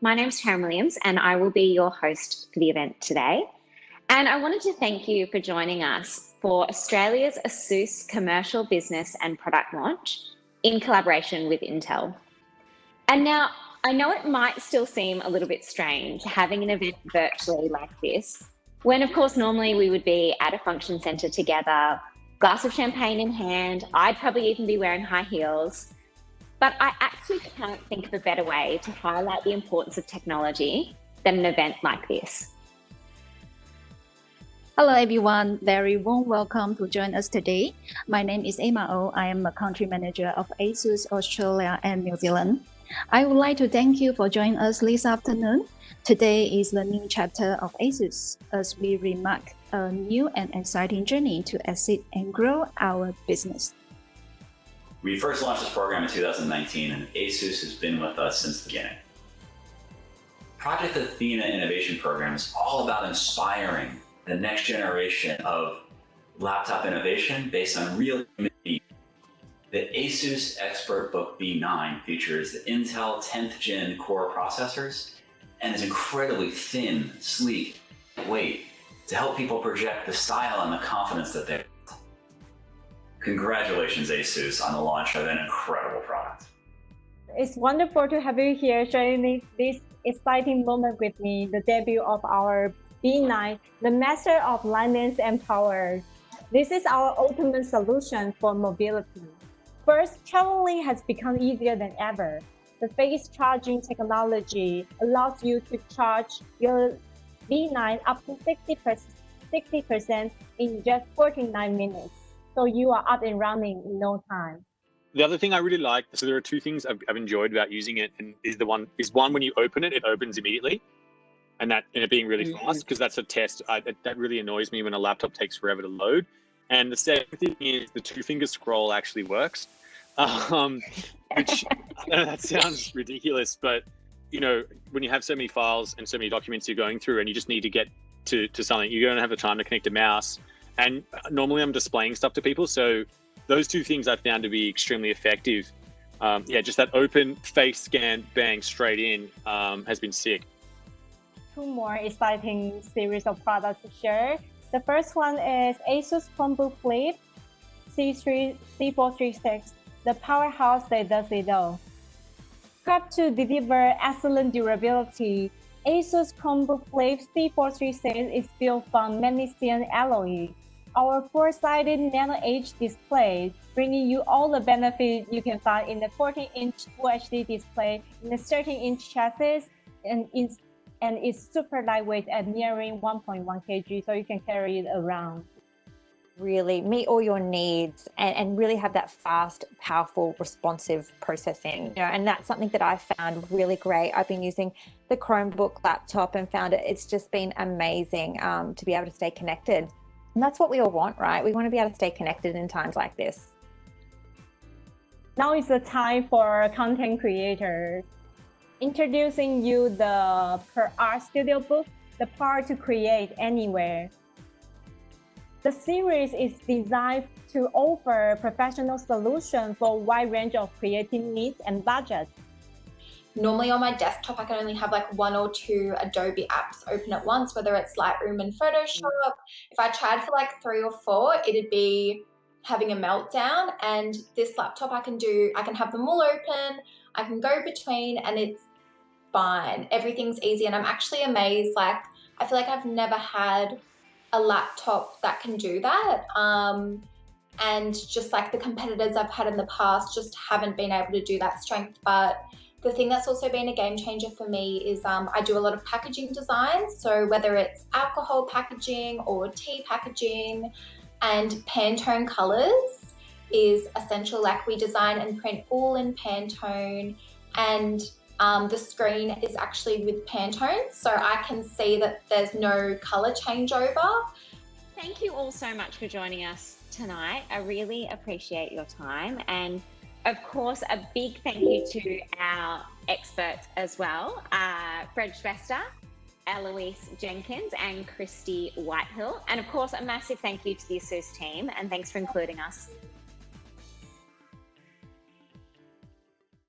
My name's Taryn Williams, and I will be your host for the event today. And I wanted to thank you for joining us for Australia's Asus commercial business and product launch in collaboration with Intel. And now, I know it might still seem a little bit strange having an event virtually like this, when of course normally we would be at a function centre together, glass of champagne in hand, I'd probably even be wearing high heels. But I actually can't think of a better way to highlight the importance of technology than an event like this. Hello everyone, very warm welcome to join us today. My name is Emma Oh. I am a country manager of Asus Australia and New Zealand. I would like to thank you for joining us this afternoon. Today is the new chapter of Asus as we remark a new and exciting journey to exceed and grow our business. We first launched this program in 2019 and Asus has been with us since the beginning. Project Athena Innovation Program is all about inspiring the next generation of laptop innovation based on real human needs. The Asus ExpertBook B9 features the Intel 10th Gen Core processors and is incredibly thin, sleek, lightweight to help people project the style and the confidence that they want. Congratulations, Asus, on the launch of an incredible product. It's wonderful to have you here sharing this exciting moment with me, the debut of our B9, the master of lightness and power. This is our ultimate solution for mobility. First, traveling has become easier than ever. The fast charging technology allows you to charge your B9 up to 60% in just 49 minutes. So you are up and running in no time. The other thing I really like, so there are two things I've enjoyed about using it, and one when you open it, it opens immediately. And it being really fast, because that's a test. That really annoys me when a laptop takes forever to load. And the second thing is the two-finger scroll actually works, which I know that sounds ridiculous, but when you have so many files and so many documents you're going through, and you just need to get to something, you don't have the time to connect a mouse. And normally I'm displaying stuff to people, so those two things I found to be extremely effective. Just that open face scan, bang, straight in has been sick. Two more exciting series of products to share. The first one is Asus Chromebook Flip C436, the powerhouse that does it all. Prepped to deliver excellent durability, Asus Chromebook Flip C436 is built from magnesium alloy. Our four-sided nano-edge display, bringing you all the benefits you can find in the 14-inch Full HD display, in the 13-inch chassis, and it's super lightweight at nearing 1.1 kg, so you can carry it around. Really meet all your needs and really have that fast, powerful, responsive processing. And that's something that I found really great. I've been using the Chromebook laptop and found it's just been amazing to be able to stay connected. And that's what we all want, right? We want to be able to stay connected in times like this. Now is the time for content creators. Introducing you the Per Art Studio Book, the power to create anywhere. The series is designed to offer professional solutions for a wide range of creative needs and budgets. Normally on my desktop, I can only have like one or two Adobe apps open at once, whether it's Lightroom and Photoshop. If I tried for like 3 or 4, it'd be having a meltdown. And this laptop I can have them all open, I can go between, and it's fine. Everything's easy. And I'm actually amazed. Like, I feel like I've never had a laptop that can do that. And just like the competitors I've had in the past just haven't been able to do that strength. But the thing that's also been a game changer for me is I do a lot of packaging designs. So whether it's alcohol packaging or tea packaging, and Pantone colors is essential. Like, we design and print all in Pantone, and the screen is actually with Pantone, so I can see that there's no color changeover. Thank you all so much for joining us tonight. I really appreciate your time. And of course, a big thank you to our experts as well, Fred Schwester, Eloise Jenkins and Christy Whitehill. And of course, a massive thank you to the Asus team, and thanks for including us.